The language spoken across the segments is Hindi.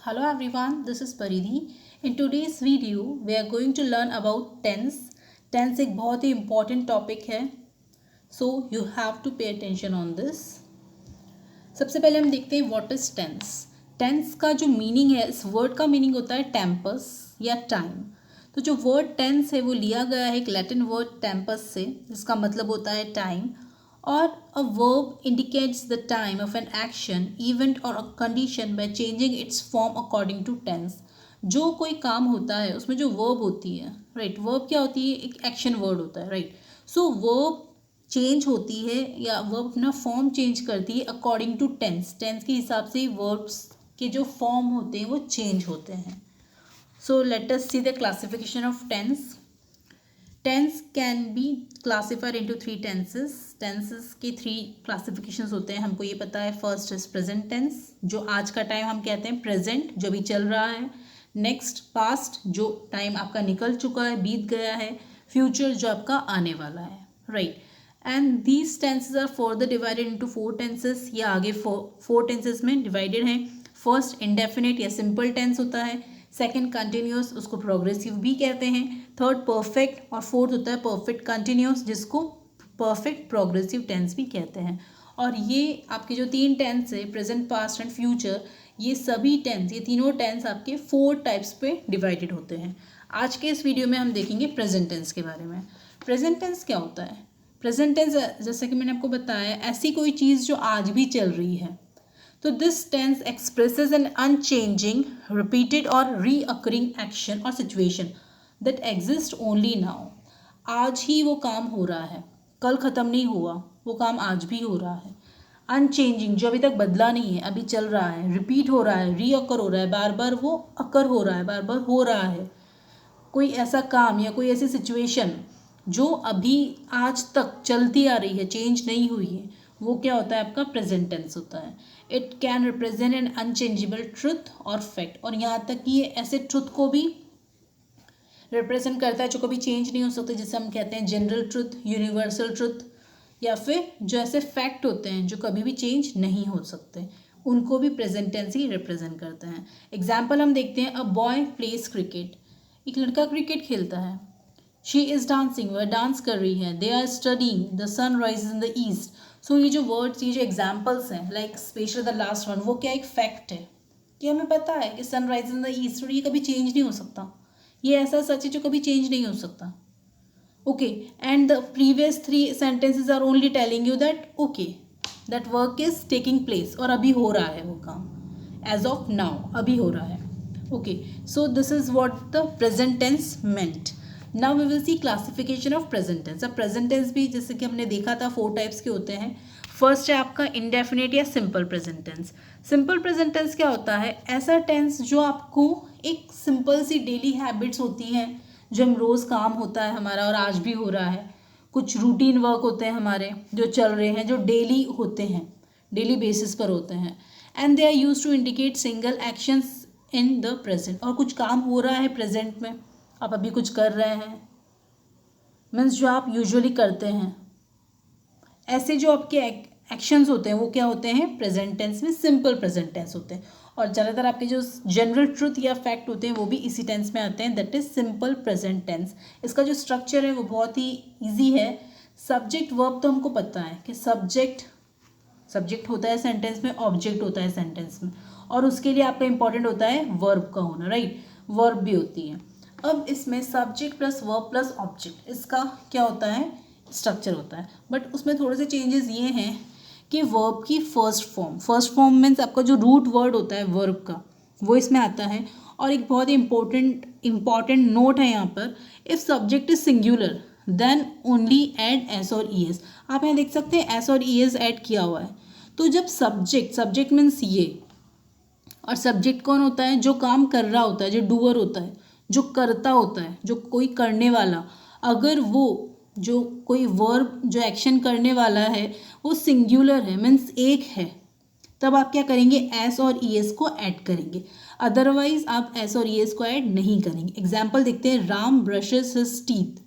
Hello everyone, this is Paridhi. In today's video, we are going to learn about tense. Tense एक बहुत ही important topic है, so you have to pay attention on this. सबसे पहले हम देखते हैं what is tense. Tense का जो meaning है, इस word का meaning होता है tempus या time. तो जो word tense है वो लिया गया है एक Latin word tempus से, जिसका मतलब होता है time. और a verb indicates the time of an action, event or a condition by changing its form according to tense. जो कोई काम होता है उसमें जो verb होती है, right? Verb क्या होती है? एक action word होता है, right? So verb चेंज होती है या वर्ब अपना फॉर्म चेंज करती है अकॉर्डिंग टू टेंस. टेंस के हिसाब से वर्ब्स के जो फॉर्म होते हैं वो चेंज होते हैं. So let us see the classification of tense. Tense can be classified into 3 tenses. Tenses के 3 क्लासिफिकेशंस होते हैं, हमको ये पता है. फर्स्ट इज प्रेजेंट टेंस, जो आज का टाइम हम कहते हैं प्रेजेंट, जो भी चल रहा है. नेक्स्ट पास्ट, जो टाइम आपका निकल चुका है, बीत गया है. फ्यूचर, जो आपका आने वाला है, right. And these tenses are further divided into 4 tenses. ये आगे 4 टेंसेस में डिवाइडेड हैं. फर्स्ट इंडेफिनिट या सिंपल टेंस होता है. सेकंड कंटिन्यूस, उसको प्रोग्रेसिव भी कहते हैं. थर्ड परफेक्ट, और फोर्थ होता है परफेक्ट कंटिन्यूस, जिसको परफेक्ट प्रोग्रेसिव टेंस भी कहते हैं. और ये आपके जो 3 टेंस है, प्रेजेंट, पास्ट एंड फ्यूचर, ये सभी टेंस, ये तीनों टेंस आपके 4 टाइप्स पे डिवाइडेड होते हैं. आज के इस वीडियो में हम देखेंगे प्रेजेंट टेंस के बारे में. प्रेजेंट टेंस क्या होता है? प्रेजेंट टेंस, जैसे कि मैंने आपको बताया, ऐसी कोई चीज़ जो आज भी चल रही है. तो this tense expresses an unchanging, repeated और रीअकरिंग एक्शन और situation that exist only now. आज ही वो काम हो रहा है, कल ख़त्म नहीं हुआ, वो काम आज भी हो रहा है. अनचेंजिंग, जो अभी तक बदला नहीं है, अभी चल रहा है. रिपीट हो रहा है, रीअकर हो रहा है, बार बार वो अकर हो रहा है, बार बार हो रहा है. कोई ऐसा काम या कोई ऐसी सिचुएशन जो अभी आज तक चलती आ रही है, चेंज नहीं हुई है, वो क्या होता है? आपका प्रेजेंट टेंस होता है. It can represent N unchangeable truth और फैक्ट. और यहाँ तक कि ये ऐसे ट्रुथ को भी रिप्रेजेंट करता है जो कभी चेंज नहीं हो सकते, जिसे हम कहते हैं जनरल ट्रुथ, यूनिवर्सल ट्रुथ, या फिर जो ऐसे फैक्ट होते हैं जो कभी भी चेंज नहीं हो सकते, उनको भी प्रेजेंट टेंस ही रिप्रेजेंट करते हैं. एग्जाम्पल हम देखते हैं. अ बॉय प्लेज क्रिकेट, एक लड़का क्रिकेट खेलता है. शी इज़ डांसिंग, वह डांस कर रही है. They are studying, the sun rises in the east. So ये जो वर्ड्स, ये जो एग्जाम्पल्स हैं, like especially the last one, वो क्या एक फैक्ट है कि हमें पता है कि sun rises in the east, और ये कभी चेंज नहीं हो सकता. ये ऐसा सच है जो कभी चेंज नहीं हो सकता. Okay, and the previous 3 sentences are only telling you that okay, that work is taking place, और अभी हो रहा है वो काम. एज ऑफ नाउ, अभी हो रहा है. Okay, so this is what the present tense meant. Now we will see classification of present tense. अब प्रेजेंट टेंस भी जैसे कि हमने देखा था 4 टाइप्स के होते हैं. फर्स्ट है आपका इंडेफिनिट या simple present tense. Simple present tense क्या होता है? ऐसा टेंस जो आपको एक सिंपल सी डेली हैबिट्स होती हैं, जो हम रोज़ काम होता है हमारा और आज भी हो रहा है. कुछ रूटीन वर्क होते हैं हमारे जो चल रहे हैं, जो डेली होते हैं, डेली बेसिस पर होते हैं. And they are use to indicate single actions in the present. और कुछ काम हो रहा है प्रेजेंट में, आप अभी कुछ कर रहे हैं, मीन्स जो आप यूजुअली करते हैं, ऐसे जो आपके एक्शंस होते हैं वो क्या होते हैं? प्रेजेंट टेंस में सिंपल प्रेजेंट टेंस होते हैं. और ज़्यादातर आपके जो जनरल ट्रुथ या फैक्ट होते हैं वो भी इसी टेंस में आते हैं, that is simple present tense. इसका जो स्ट्रक्चर है वो बहुत ही ईजी है. सब्जेक्ट वर्ब तो हमको पता है कि सब्जेक्ट होता है सेंटेंस में, ऑब्जेक्ट होता है सेंटेंस में, और उसके लिए आपका इंपॉर्टेंट होता है वर्ब का होना, राइट. वर्ब भी होती है. अब इसमें subject plus verb plus object, इसका क्या होता है? स्ट्रक्चर होता है. बट उसमें थोड़े से चेंजेस ये हैं कि वर्ब की फर्स्ट फॉर्म मीन्स आपका जो रूट वर्ड होता है वर्ब का, वो इसमें आता है. और एक बहुत ही इंपॉर्टेंट नोट है यहाँ पर. If subject is singular then only add S और ई एस. आप यहाँ देख सकते हैं एस और ई एस ऐड किया हुआ है. तो जब सब्जेक्ट मीन्स ये, और सब्जेक्ट कौन होता है? जो काम कर रहा होता है, जो डूअर होता है, जो करता होता है, जो कोई करने वाला. अगर वो जो कोई वर्ब, जो एक्शन करने वाला है, वो सिंगुलर है, मीन्स एक है, तब आप क्या करेंगे? एस और ई एस को ऐड करेंगे. अदरवाइज आप एस और ई एस को ऐड नहीं करेंगे. एग्जाम्पल देखते हैं. Ram brushes his teeth.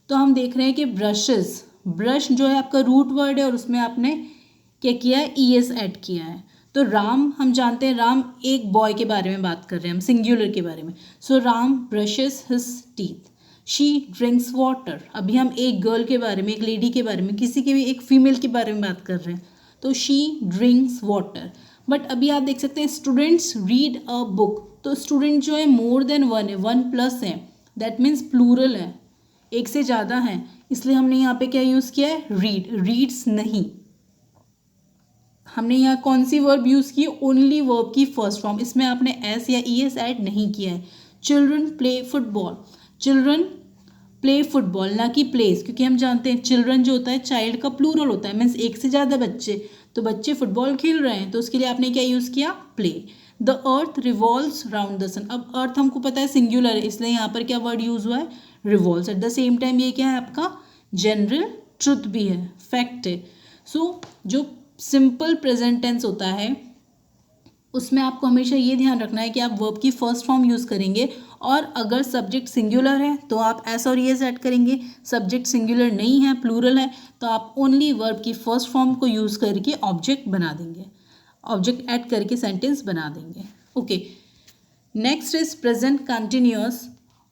तो हम देख रहे हैं कि ब्रश जो है आपका रूट वर्ड है, और उसमें आपने क्या किया है? ई एस ऐड किया है. तो राम, हम जानते हैं राम एक बॉय के बारे में बात कर रहे हैं हम, सिंगुलर के बारे में। So Ram brushes his teeth, she drinks water. अभी हम एक गर्ल के बारे में, एक लेडी के बारे में, किसी के भी एक फीमेल के बारे में बात कर रहे हैं, तो शी ड्रिंक्स वाटर। बट अभी आप देख सकते हैं स्टूडेंट्स रीड अ बुक, तो स्टूडेंट जो है मोर देन वन है, 1+ है, दैट मीन्स प्लूरल है, एक से ज़्यादा है, इसलिए हमने यहाँ पे क्या यूज़ किया है, रीड, रीड्स नहीं। हमने यहाँ कौन सी वर्ब यूज़ की, ओनली वर्ब की फर्स्ट फॉर्म, इसमें आपने एस या ई एस ऐड नहीं किया है। Children play football, children play football, ना कि प्लेस, क्योंकि हम जानते हैं चिल्ड्रन जो होता है चाइल्ड का प्लूरल होता है, मीन्स एक से ज़्यादा बच्चे, तो बच्चे फुटबॉल खेल रहे हैं, तो उसके लिए आपने क्या यूज़ किया, play. The earth revolves round the sun, अब अर्थ हमको पता है सिंगुलर है, इसलिए यहाँ पर क्या वर्ड यूज़ हुआ है, revolves. At the same time ये क्या है आपका जनरल ट्रुथ भी है, फैक्ट है। सो जो सिंपल प्रेजेंट टेंस होता है उसमें आपको हमेशा ये ध्यान रखना है कि आप वर्ब की फर्स्ट फॉर्म यूज़ करेंगे, और अगर सब्जेक्ट सिंगुलर है तो आप एस और एस ऐड करेंगे, सब्जेक्ट सिंगुलर नहीं है, प्लूरल है, तो आप ओनली वर्ब की फर्स्ट फॉर्म को यूज़ करके ऑब्जेक्ट बना देंगे, ऑब्जेक्ट ऐड करके सेंटेंस बना देंगे। Okay, next is present continuous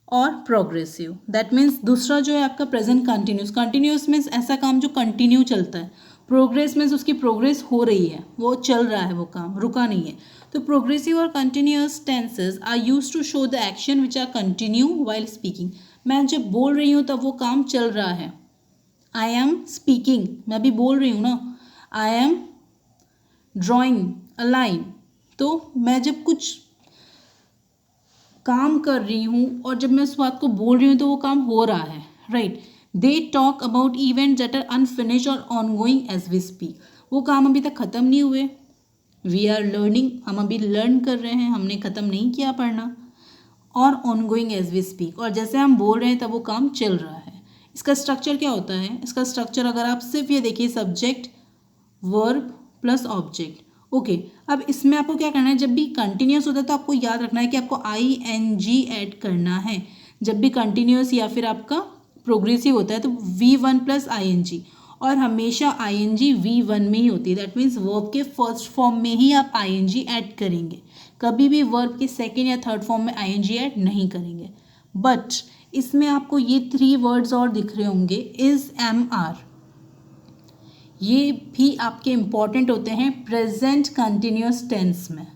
और प्रोग्रेसिव, दैट मीन्स दूसरा जो है आपका प्रेजेंट कंटिन्यूस। कंटिन्यूस मीन्स ऐसा काम जो कंटिन्यू चलता है, प्रोग्रेस मीन्स उसकी प्रोग्रेस हो रही है, वो चल रहा है, वो काम रुका नहीं है। तो प्रोग्रेसिव और continuous tenses are use to show the action which are continue while speaking. मैं जब बोल रही हूँ तब वो काम चल रहा है, आई एम स्पीकिंग, मैं अभी बोल रही हूँ ना, I am drawing a line, तो मैं जब कुछ काम कर रही हूँ और जब मैं उस बात को बोल रही हूँ तो वो काम हो रहा है, right. They talk about event that are unfinished और ऑनगोइंग एज वी स्पीक, वो काम अभी तक ख़त्म नहीं हुए, वी आर लर्निंग, हम अभी लर्न कर रहे हैं, हमने ख़त्म नहीं किया पढ़ना, और ऑनगोइंग एज वी स्पीक, और जैसे हम बोल रहे हैं तब वो काम चल रहा है। इसका स्ट्रक्चर क्या होता है, इसका स्ट्रक्चर अगर आप सिर्फ ये देखिए, subject verb plus object. Okay, अब इसमें आपको क्या करना है, जब भी कंटिन्यूस होता है तो आपको याद रखना है कि आपको ING ऐड करना है। जब भी कंटिन्यूस या फिर आपका प्रोग्रेसिव होता है तो V1 + ING, और हमेशा ING V1 में ही होती है, दैट मीन्स वर्ब के फर्स्ट फॉर्म में ही आप ING ऐड करेंगे, कभी भी वर्ब के सेकेंड या थर्ड फॉर्म में ING ऐड नहीं करेंगे। बट इसमें आपको ये 3 वर्ड्स और दिख रहे होंगे, इज, एम, आर, ये भी आपके इम्पॉर्टेंट होते हैं प्रेजेंट कंटिन्यूस टेंस में।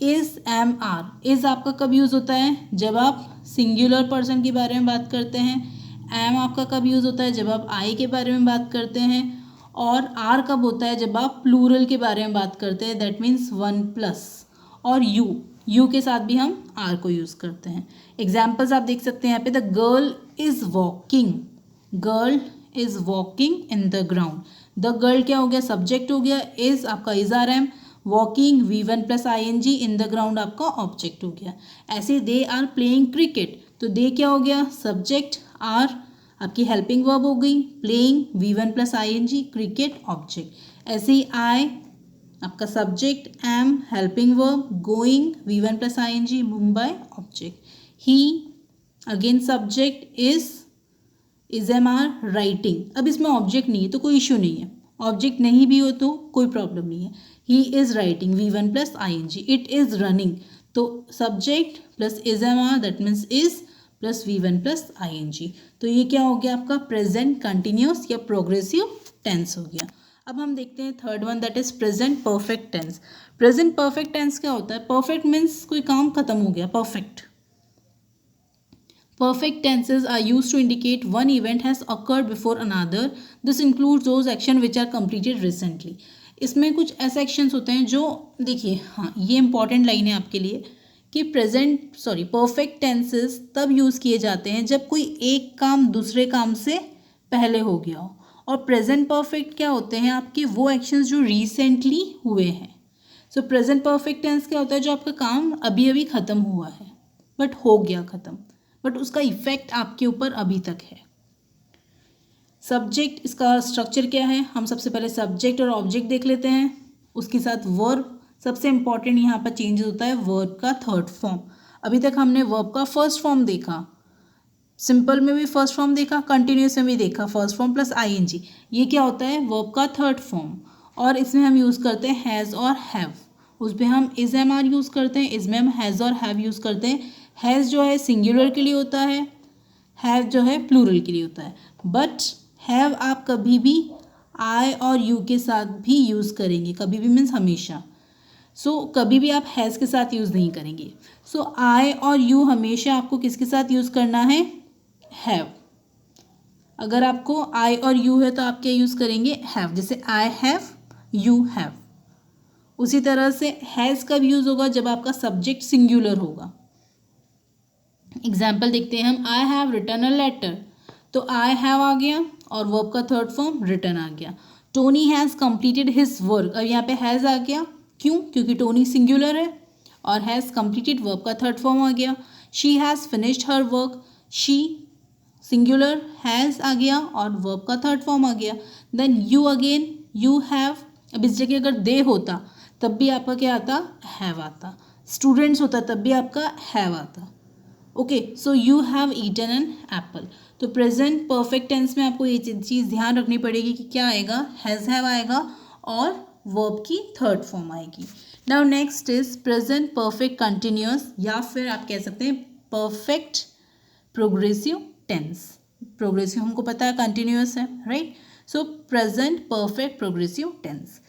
इज, एम, आर, इज आपका कब यूज़ होता है, जब आप सिंगुलर पर्सन के बारे में बात करते हैं, एम आपका कब यूज़ होता है, जब आप आई के बारे में बात करते हैं, और आर कब होता है, जब आप प्लूरल के बारे में बात करते हैं, दैट मीन्स 1+, और यू के साथ भी हम आर को यूज़ करते हैं। एग्जाम्पल्स आप देख सकते हैं यहाँ पे, the girl is walking, girl is walking in the ground, the girl क्या हो गया, सब्जेक्ट हो गया, इज़ आपका is are am, walking V1 + ING, in the ground आपका ऑब्जेक्ट हो गया। ऐसे दे आर प्लेइंग क्रिकेट, तो दे क्या हो गया, सब्जेक्ट, आर आपकी हेल्पिंग वर्ब हो गई, playing V1 + ING, cricket object. ऐसे ही आई आपका subject, am helping verb, going V1 + ING, Mumbai object, he again subject, is, am, are, writing. अब इसमें ऑब्जेक्ट नहीं है तो कोई इशू नहीं है, ऑब्जेक्ट नहीं भी हो तो कोई प्रॉब्लम नहीं है। He is writing V1 + ING, it is running, तो subject plus is, am, are, that means is plus V1 + ING, तो ये क्या हो गया आपका प्रेजेंट कंटिन्यूस या प्रोग्रेसिव टेंस हो गया। अब हम देखते हैं third one, that is present perfect tense. Present perfect tense क्या होता है, परफेक्ट मीन्स कोई काम खत्म हो गया, perfect. Perfect tenses are used to indicate one event has occurred before another. This includes those actions which are completed recently. इसमें कुछ ऐसे एक्शंस होते हैं जो, देखिए हाँ ये इंपॉर्टेंट लाइन है आपके लिए कि परफेक्ट टेंसेस तब यूज़ किए जाते हैं जब कोई एक काम दूसरे काम से पहले हो गया हो, और प्रेजेंट परफेक्ट क्या होते हैं आपके वो एक्शंस जो रिसेंटली हुए हैं। सो प्रेजेंट परफेक्ट टेंस क्या होता है, जो आपका काम अभी अभी ख़त्म हुआ है, बट हो गया ख़त्म, बट उसका इफेक्ट आपके ऊपर अभी तक है। सब्जेक्ट, इसका स्ट्रक्चर क्या है, हम सबसे पहले सब्जेक्ट और ऑब्जेक्ट देख लेते हैं, उसके साथ वर्ब, सबसे इंपॉर्टेंट यहाँ पर चेंज होता है वर्ब का थर्ड फॉर्म। अभी तक हमने वर्ब का फर्स्ट फॉर्म देखा, सिंपल में भी फर्स्ट फॉर्म देखा, कंटिन्यूस में भी देखा, फर्स्ट फॉर्म + ING, ये क्या होता है वर्ब का थर्ड फॉर्म। और इसमें हम यूज़ करते हैं हैज़ और हैव। उस पर हम इज़ एम आर यूज़ करते हैं, इसमें हम हैज़ और हैव यूज़ करते हैं। हैज़ जो है सिंगुलर के लिए होता है, हैव जो है प्लूरल के लिए होता है। बट हैव आप कभी भी आई और यू के साथ भी यूज़ करेंगे, कभी भी मीन्स हमेशा। कभी भी आप हैज़ के साथ यूज़ नहीं करेंगे। आई और यू हमेशा आपको किसके साथ यूज़ करना है, हैव। अगर आपको आई और यू है तो आप क्या यूज़ करेंगे, हैव। जैसे आई हैव, यू हैव। उसी तरह से हैज़ कब यूज़ होगा, जब आपका सब्जेक्ट सिंगुलर होगा। एग्जाम्पल देखते हैं हम, I have written a letter, तो आई हैव आ गया और वर्ब का थर्ड फॉर्म रिटन आ गया। Tony has completed his work, अब यहाँ पे हैज़ आ गया, क्यों, क्योंकि टोनी सिंगुलर है और हैज़ कंप्लीटेड वर्ब का थर्ड फॉर्म आ गया। She has finished her work, she singular, has आ गया और वर्ब का थर्ड फॉर्म आ गया। Then you again, you have, अब इस जगह अगर दे होता तब भी आपका क्या आता, हैव आता। स्टूडेंट्स होता तब भी आपका हैव आता। Okay, so you have eaten an apple. तो प्रेजेंट परफेक्ट टेंस में आपको ये चीज़ ध्यान रखनी पड़ेगी कि क्या आएगा, हैज़ हैव आएगा और वर्ब की थर्ड फॉर्म आएगी। Now next is present perfect continuous, या फिर आप कह सकते हैं परफेक्ट प्रोग्रेसिव टेंस। प्रोग्रेसिव हमको पता है कंटिन्यूअस है, right. So present perfect progressive tense.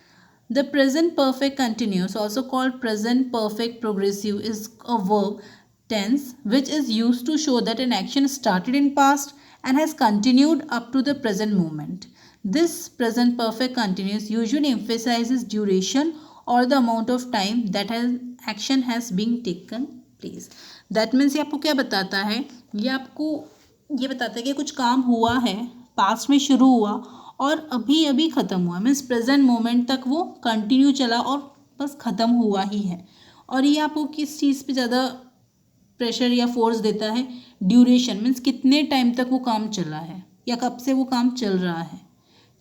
The present perfect continuous, also called present perfect progressive, is a verb tense which is used to show that an action started in past and has continued up to the present moment. This present perfect continuous usually emphasizes duration or the amount of time that an action has been taken place. That means ये आपको क्या बताता है, ये आपको ये बताता है कि कुछ काम हुआ है, पास्ट में शुरू हुआ और अभी अभी ख़त्म हुआ, मीन्स प्रेजेंट मोमेंट तक वो कंटिन्यू चला और बस ख़त्म हुआ ही है। और ये आपको किस चीज़ पे ज़्यादा प्रेशर या फोर्स देता है, ड्यूरेशन, मीन्स कितने टाइम तक वो काम चला है या कब से वो काम चल रहा है।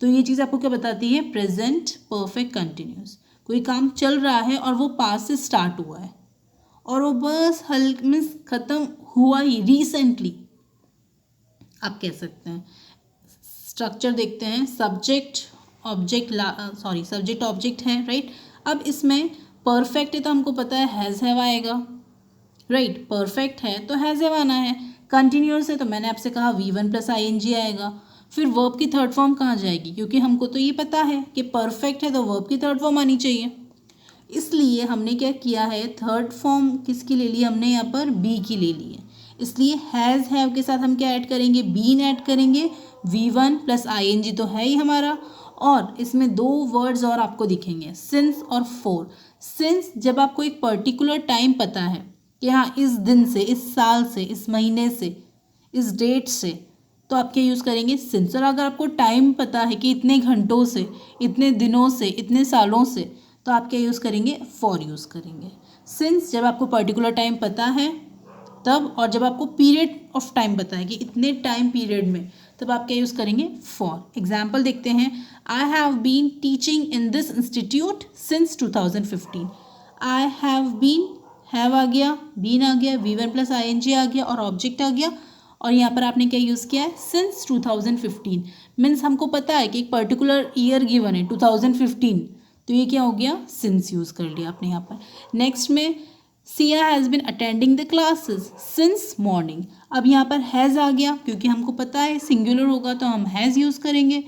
तो ये चीज़ आपको क्या बताती है, प्रेजेंट परफेक्ट कंटिन्यूस। कोई काम चल रहा है और वो पास से स्टार्ट हुआ है और वो बस मीन्स ख़त्म हुआ ही रिसेंटली, आप कह सकते हैं। स्ट्रक्चर देखते हैं, सब्जेक्ट ऑब्जेक्ट सब्जेक्ट ऑब्जेक्ट है, राइट। अब इसमें परफेक्ट है तो हमको पता है हैज़ हैव आएगा, राइट। परफेक्ट है तो हैज़ हैव आना है। कंटिन्यूअस है तो मैंने आपसे कहा V1 + ing आएगा। फिर वर्ब की थर्ड फॉर्म कहाँ जाएगी, क्योंकि हमको तो ये पता है कि परफेक्ट है तो वर्ब की थर्ड फॉर्म आनी चाहिए। इसलिए हमने क्या किया है, थर्ड फॉर्म किसकी ले ली हमने, यहाँ पर बी की ले ली है। इसलिए हैज़ हैव के साथ हम क्या ऐड करेंगे, बीन ऐड करेंगे। V1 + ing तो है ही हमारा, और इसमें दो वर्ड्स और आपको दिखेंगे, सिंस और फॉर। सिंस जब आपको एक पर्टिकुलर टाइम पता है कि हाँ इस दिन से, इस साल से, इस महीने से, इस डेट से, तो आप क्या यूज़ करेंगे, सिंस। और अगर आपको टाइम पता है कि इतने घंटों से, इतने दिनों से, इतने सालों से, तो आप क्या यूज़ करेंगे, फॉर यूज़ करेंगे। सिंस जब आपको पर्टिकुलर टाइम पता है तब, और जब आपको पीरियड ऑफ टाइम पता है कि इतने टाइम पीरियड में, तब आप क्या यूज़ करेंगे, फॉर। एग्जाम्पल देखते हैं, I have been teaching in this institute since 2015। I have been, have आ गया, बीन आ गया, V1 + ing आ गया और ऑब्जेक्ट आ गया, और यहाँ पर आपने क्या यूज़ किया है, सिंस 2015। मीन्स हमको पता है कि एक पर्टिकुलर ईयर गिवन है 2015, तो ये क्या हो गया, सिंस यूज़ कर लिया आपने यहाँ पर। नेक्स्ट में Siya has been attending the classes since morning. अब यहाँ पर हैज़ आ गया, क्योंकि हमको पता है सिंगुलर होगा तो हम हैज़ यूज़ करेंगे,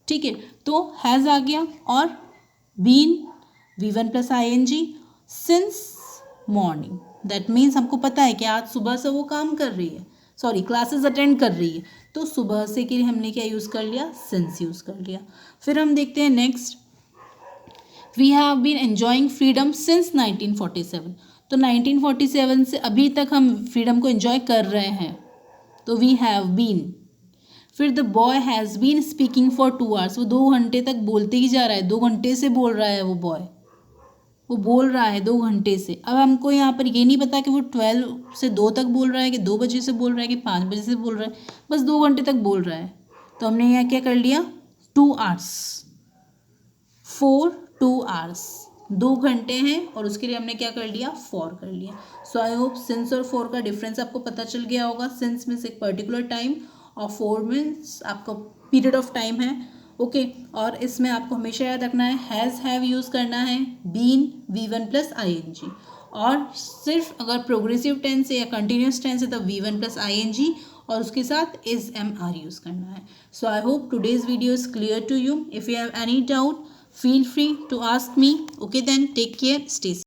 ठीक है। तो हैज़ आ गया और been, V1 + ing, since morning. That means हमको पता है कि आज सुबह से वो काम कर रही है, क्लासेस अटेंड कर रही है, तो सुबह से के लिए हमने क्या यूज़ कर लिया, सिंस यूज़ कर लिया। फिर हम देखते हैं next, we have been enjoying freedom since 1947। तो 1947 से अभी तक हम फ्रीडम को एंजॉय कर रहे हैं, तो वी हैव बीन। फिर the boy has been speaking for 2 hours, वो 2 घंटे तक बोलते ही जा रहा है, 2 घंटे से बोल रहा है वो बॉय, वो बोल रहा है 2 घंटे से। अब हमको यहाँ पर ये नहीं पता कि वो 12 से 2 तक बोल रहा है, कि 2 बजे से बोल रहा है, कि 5 बजे से बोल रहा है, बस 2 घंटे तक बोल रहा है। तो हमने यहाँ क्या कर लिया, 2 hours, फॉर 2 hours, 2 घंटे हैं और उसके लिए हमने क्या कर लिया, फॉर कर लिया। सो आई होप सिंस और फॉर का डिफरेंस आपको पता चल गया होगा। सिंस मीन्स एक पर्टिकुलर टाइम और फॉर मीन्स आपका पीरियड ऑफ टाइम है, ओके और इसमें आपको हमेशा याद रखना है हैज़ हैव यूज़ करना है, बीन V1 प्लस ING, और सिर्फ अगर प्रोग्रेसिव टेंस है या कंटिन्यूस टेंस है तो V1 प्लस ING और उसके साथ इज MR यूज़ करना है. So I hope today's video is clear to you. If you have any doubt feel free to ask me. Okay then, take care, stay safe.